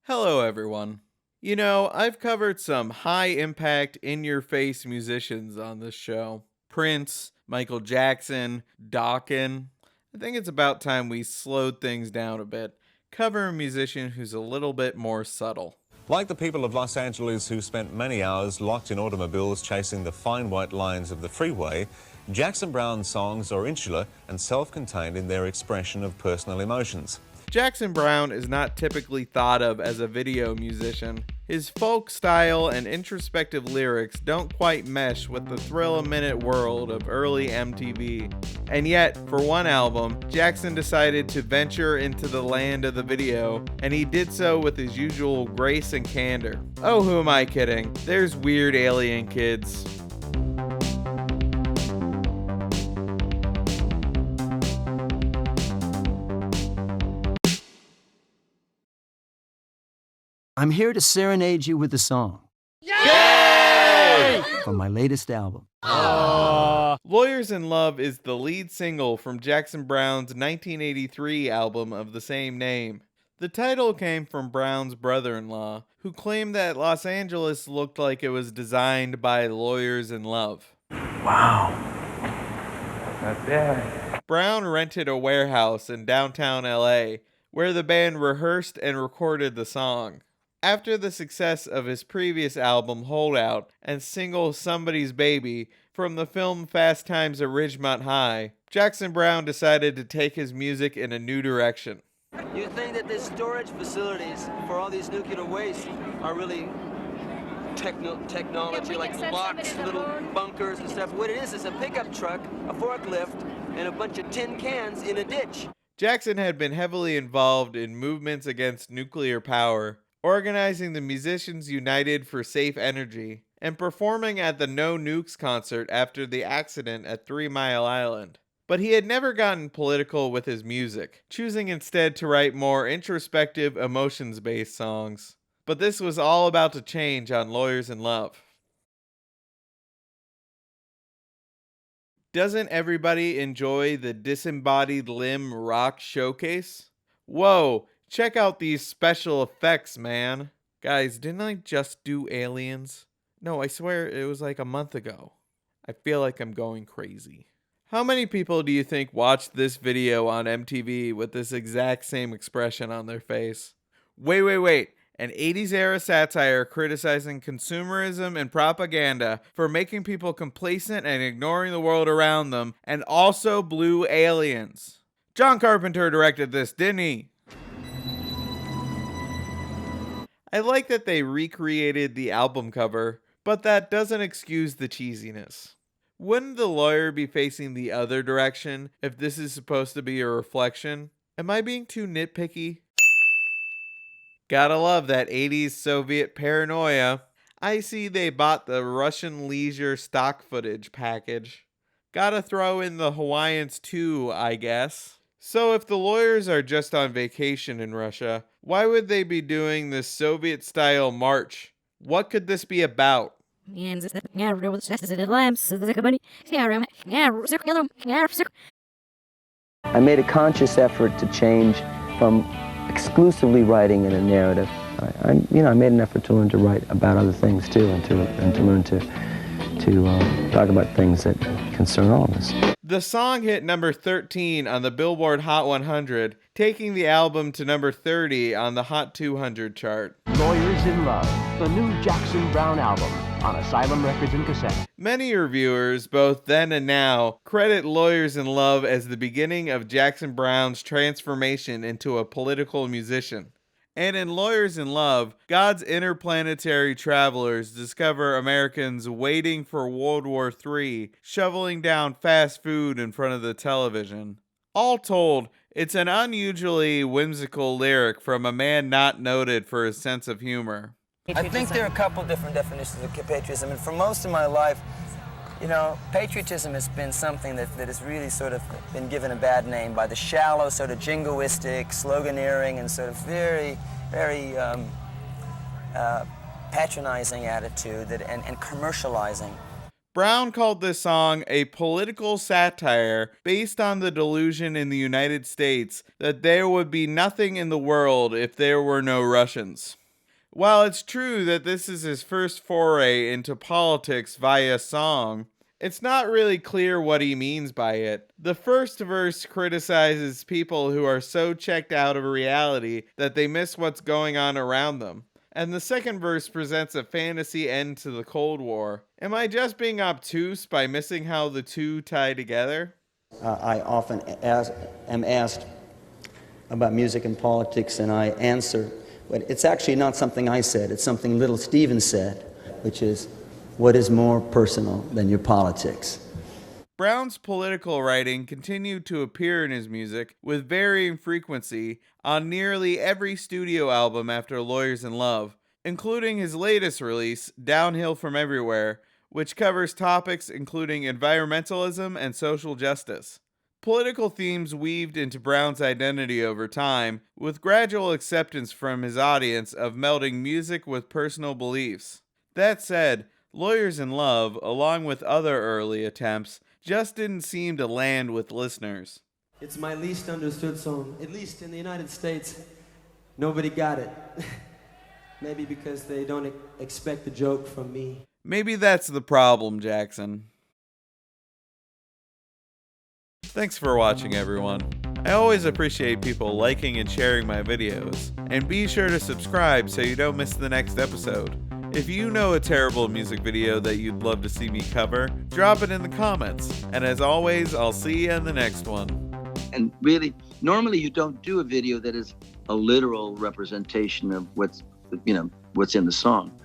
Hello, everyone. You know, I've covered some high impact, in your face musicians on this show: Prince, Michael Jackson, Dawkins. I think it's about time we slowed things down a bit, cover a musician who's a little bit more subtle. Like the people of Los Angeles who spent many hours locked in automobiles chasing the fine white lines of the freeway, Jackson Browne's songs are insular and self-contained in their expression of personal emotions. Jackson Browne is not typically thought of as a video musician. His folk style and introspective lyrics don't quite mesh with the thrill-a-minute world of early MTV. And yet, for one album, Jackson decided to venture into the land of the video, and he did so with his usual grace and candor. Oh, who am I kidding? There's Weird Alien Kids. I'm here to serenade you with a song. Yay! From my latest album. Lawyers in Love is the lead single from Jackson Browne's 1983 album of the same name. The title came from Browne's brother-in-law, who claimed that Los Angeles looked like it was designed by lawyers in love. Wow. Not bad. Browne rented a warehouse in downtown LA, where the band rehearsed and recorded the song. After the success of his previous album Holdout and single Somebody's Baby from the film Fast Times at Ridgemont High, Jackson Browne decided to take his music in a new direction. You think that the storage facilities for all these nuclear waste are really technology, like locks, little bunkers and stuff? What it is a pickup truck, a forklift, and a bunch of tin cans in a ditch. Jackson had been heavily involved in movements against nuclear power, organizing the Musicians United for Safe Energy, and performing at the No Nukes concert after the accident at 3 Mile Island. But he had never gotten political with his music, choosing instead to write more introspective, emotions-based songs. But this was all about to change on Lawyers in Love. Doesn't everybody enjoy the disembodied limb rock showcase? Whoa! Check out these special effects, man. Guys, didn't I just do Aliens? No, I swear it was like a month ago. I feel like I'm going crazy. How many people do you think watched this video on MTV with this exact same expression on their face? Wait. An 80s era satire criticizing consumerism and propaganda for making people complacent and ignoring the world around them, and also Blue Aliens. John Carpenter directed this, didn't he? I like that they recreated the album cover, but that doesn't excuse the cheesiness. Wouldn't the lawyer be facing the other direction if this is supposed to be a reflection? Am I being too nitpicky? Gotta love that 80s Soviet paranoia. I see they bought the Russian leisure stock footage package. Gotta throw in the Hawaiians too, I guess. So if the lawyers are just on vacation in Russia, why would they be doing this Soviet-style march? What could this be about? I made a conscious effort to change from exclusively writing in a narrative. I made an effort to learn to write about other things too, and to learn to talk about things that concern all of us. The song hit number 13 on the Billboard Hot 100, taking the album to number 30 on the Hot 200 chart. Lawyers in Love, the new Jackson Browne album on Asylum Records and cassette. Many reviewers, both then and now, credit Lawyers in Love as the beginning of Jackson Browne's transformation into a political musician. And in Lawyers in Love, God's interplanetary travelers discover Americans waiting for World War III, shoveling down fast food in front of the television. All told, it's an unusually whimsical lyric from a man not noted for his sense of humor. I think there are a couple different definitions of patriotism, and for most of my life, patriotism has been something that has really sort of been given a bad name by the shallow, sort of jingoistic, sloganeering, and sort of very, very patronizing attitude and commercializing. Brown called this song a political satire based on the delusion in the United States that there would be nothing in the world if there were no Russians. While it's true that this is his first foray into politics via song, it's not really clear what he means by it. The first verse criticizes people who are so checked out of reality that they miss what's going on around them. And the second verse presents a fantasy end to the Cold War. Am I just being obtuse by missing how the two tie together? I often am asked about music and politics, and I answer, but it's actually not something I said, it's something Little Steven said, which is, what is more personal than your politics? Brown's political writing continued to appear in his music with varying frequency on nearly every studio album after Lawyers in Love, including his latest release, Downhill from Everywhere, which covers topics including environmentalism and social justice. Political themes weaved into Brown's identity over time, with gradual acceptance from his audience of melding music with personal beliefs. That said, Lawyers in Love, along with other early attempts, just didn't seem to land with listeners. It's my least understood song, at least in the United States. Nobody got it. Maybe because they don't expect a joke from me. Maybe that's the problem, Jackson. Thanks for watching, everyone. I always appreciate people liking and sharing my videos, and be sure to subscribe so you don't miss the next episode. If you know a terrible music video that you'd love to see me cover, drop it in the comments. And as always, I'll see you in the next one. And really, normally you don't do a video that is a literal representation of what's in the song.